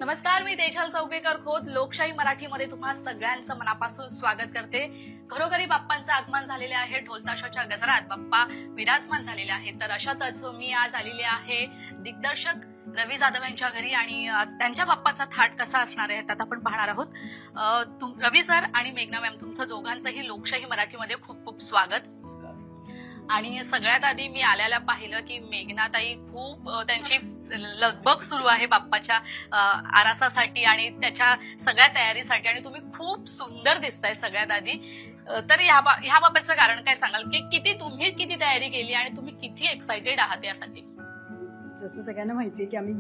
नमस्कार, मी तेजल चौकेकर खोत लोकशाही मराठीमध्ये तुम्हा सगळ्यांचं मनापासून स्वागत करते। घरोघरी बाप्पांचं आगमन झालेले आहे। ढोलताशाच्या गजरात बाप्पा विराजमान झालेले आहेत। तर अशातच मी आज आलेले आहे दिग्दर्शक रवी जाधव यांच्या घरी आणि त्यांच्या बाप्पाचा थाट कसा असणार आहे त्यात आपण पाहणार आहोत। रवी सर आणि मेघना मॅम, तुमचं दोघांचंही लोकशाही मराठीमध्ये खूप खूप स्वागत। आणि सगळ्यात आधी मी आल्याला पाहिलं की मेघनाताई खूप त्यांची लगबग सुरू आहे बाप्पाच्या आरासासाठी आणि त्याच्या सगळ्या तयारीसाठी, आणि तुम्ही खूप सुंदर दिसताय सगळ्यात आधी। तर ह्या बाबतचं कारण काय सांगाल की तुम्ही किती तयारी केली आणि तुम्ही किती एक्साइटेड आहात यासाठी? जसं सगळ्यांना माहितीये की आम्ही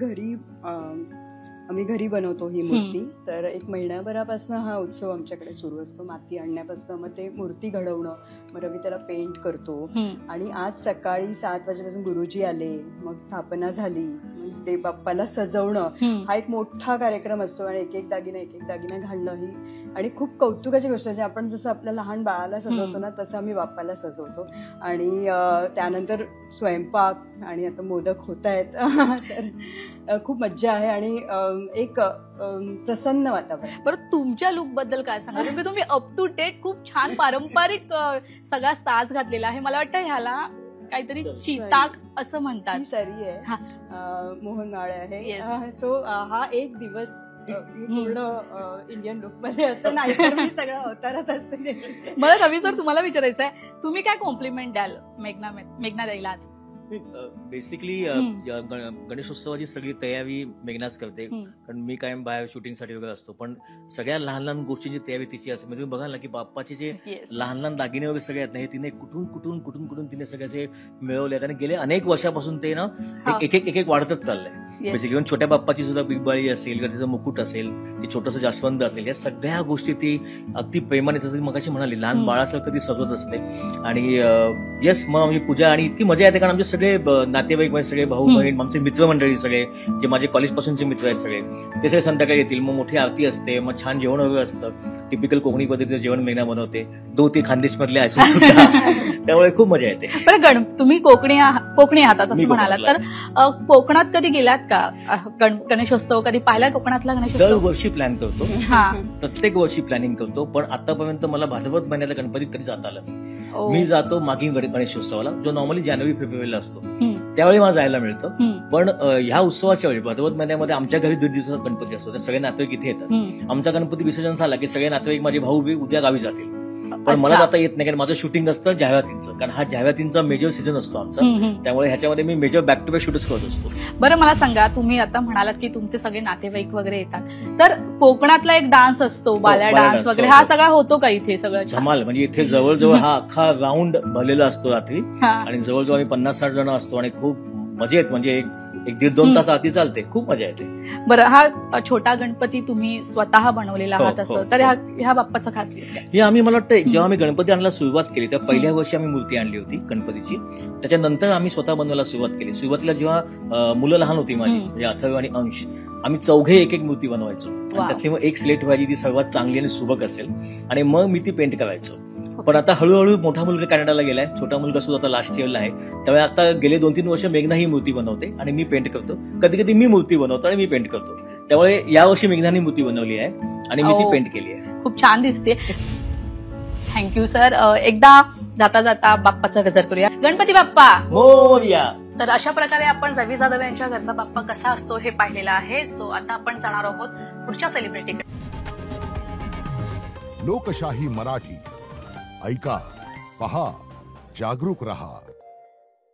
घरी बनवतो ही मूर्ती। तर एक महिन्याभरापासून हा उत्सव आमच्याकडे सुरू असतो। माती आणण्यापासून मग ते मूर्ती घडवणं, मग रवी त्याला पेंट करतो आणि आज सकाळी 7 वाजेपासून गुरुजी आले, मग स्थापना झाली, मग ते बाप्पाला सजवणं हा एक मोठा कार्यक्रम असतो आणि एक एक दागिना घालणं ही आणि खूप कौतुकाची गोष्ट आहे। आपण जसं आपल्या लहान बाळाला सजवतो ना तसं आम्ही बाप्पाला सजवतो। आणि त्यानंतर स्वयंपाक आणि आता मोदक होत आहेत तर खूप मज्जा आहे आणि एक प्रसन्न वातावरण। बरं, तुमच्या लुक बद्दल काय सांगा? म्हणजे तुम्ही अप टू डेट खूप छान पारंपरिक सगळा साज घातलेला आहे। मला वाटतं ह्याला काहीतरी चिताक असं म्हणतात। साडी आहे, मोहन माळे आहे। सो हा एक दिवस पूर्ण इंडियन लुक मध्ये असं नाही तर मी सगळं अवतारात असते। मला रवी सर तुम्हाला विचारायचं आहे, तुम्ही काय कॉम्प्लिमेंट द्याल मेघना ताईला आज? बेसिकली गणेशोत्सवाची सगळी तयारी मेघनाच करते, कारण मी कायम बाहेर शूटिंगसाठी वगैरे असतो, पण सगळ्या लहान लहान गोष्टींची तयारी तिची असते। म्हणजे तुम्ही बघाल ना की बाप्पाचे जे लहान लहान दागिने वगैरे सगळे आहेत ना, हे तिने कुठून तिने सगळ्याचे मिळवले आहेत आणि गेले अनेक वर्षापासून ते ना एक वाढतच चाललंय। बेसिकली छोट्या बाप्पाची सुद्धा बिगबाळी असेल, त्याचं मुकुट असेल, ते छोटंसं जास्वंद असेल, या सगळ्या गोष्टी ती अगदी प्रेमाने जसं मगाशी म्हणाली लहान बाळासारखं ती सजवत असते। आणि येस, मग आमची पूजा आणि इतकी मजा येते, कारण आमचे सगळे नातेवाईक म्हणजे सगळे भाऊ बहीण, आमचे मित्रमंडळी सगळे जे माझे कॉलेज पासूनचे मित्र आहेत सगळे, ते सगळे संध्याकाळी येतील। मग मोठी आरती असते, मग छान जेवण वगैरे असतं, टिपिकल कोकणी पद्धतीचं जेवण मेघना बनवते, 2-3 खानदेश मधले असून सुद्धा त्यामुळे खूप मजा येते। बरं, तुम्ही कोकणी आहात असं म्हणालात, तर कोकणात कधी गेलात का? गणेशोत्सव कधी पाहिला कोकणातला गणेशोत्सव? दरवर्षी प्लॅन करतो, प्रत्येक वर्षी प्लॅनिंग करतो, पण आतापर्यंत मला भाद्रपद महिन्यातल्या गणपतीत कधी जाता आलं। मी जातो मागील गणेशोत्सवाला, जो नॉर्मली जानेवारी-फेब्रुवारीला असतो, त्यावेळी मला जायला मिळतं। पण ह्या उत्सवाच्या वेळी भाद्रपद महिन्यामध्ये आमच्या घरी 1.5 दिवसाचा गणपती असतो, तर सगळे नातेवाईक इथे येतात। आमचा गणपती विसर्जन झाला की सगळे नातेवाईक, माझे भाऊ बी उद्या गावी जातील, पण मला जाता येत नाही, कारण माझं शूटिंग असतं जाहिरातींचं, कारण हा जाहिरातींचा मेजर सीझन असतो आमचा, त्यामुळे ह्याच्यामध्ये मी मेजर बॅक टू बॅक शूटच करत असतो। बरं, मला सांगा, तुम्ही आता म्हणालात की तुमचे सगळे नातेवाईक वगैरे येतात, तर कोकणातला एक डान्स असतो, बाल्या डान्स वगैरे, हा सगळा होतो का इथे? सगळं धमाल, म्हणजे इथे जवळजवळ हा अख्खा राऊंड भरलेला असतो रात्री, आणि जवळजवळ आम्ही 50-60 जण असतो आणि खूप मजा येत, म्हणजे एक 1.5-2 तास आरती चालते, खूप मजा येते। बरं, हा छोटा गणपती तुम्ही स्वतः बनवलेला आहात असं, तर ह्या बाप्पाचं खासियत काय? हे आम्ही, मला वाटतं जेव्हा आम्ही गणपती आणायला सुरुवात केली त्या पहिल्या वर्षी आम्ही मूर्ती आणली होती गणपतीची, त्याच्यानंतर आम्ही स्वतः बनवायला सुरुवात केली। सुरुवातीला जेव्हा मुलं लहान होती माझी, म्हणजे अथर्व आणि अंश, आम्ही चौघे एक मूर्ती बनवायचो, त्यातली मग एक सिलेक्ट व्हायची जी सर्वात चांगली आणि सुबक असेल, आणि मग मी ती पेंट करायचो। पण आता हळूहळू मोठा मुलगा कॅनडाला गेलाय, छोटा मुलगा सुद्धा आता लास्ट इयरला आहे, त्यामुळे आता गेले 2-3 वर्ष मेघना ही मूर्ती बनवते आणि मी पेंट करतो। कधी कधी मी मूर्ती बनवतो आणि मी पेंट करतो, त्यामुळे यावर्षी मेघनानी मूर्ती बनवली आहे आणि मी ती पेंट केली आहे। खूप छान दिसते, थँक्यू सर। एकदा जाता जाता बाप्पाचा गजर करूया, गणपती बाप्पा मोरया। तर अशा प्रकारे आपण रवी जाधव यांच्या घरचा बाप्पा कसा असतो हे पाहिलेलं आहे। सो आता आपण जाणार आहोत पुढच्या सेलिब्रिटीकडे। लोकशाही मराठी ऐका, पहा, जागरूक रहा।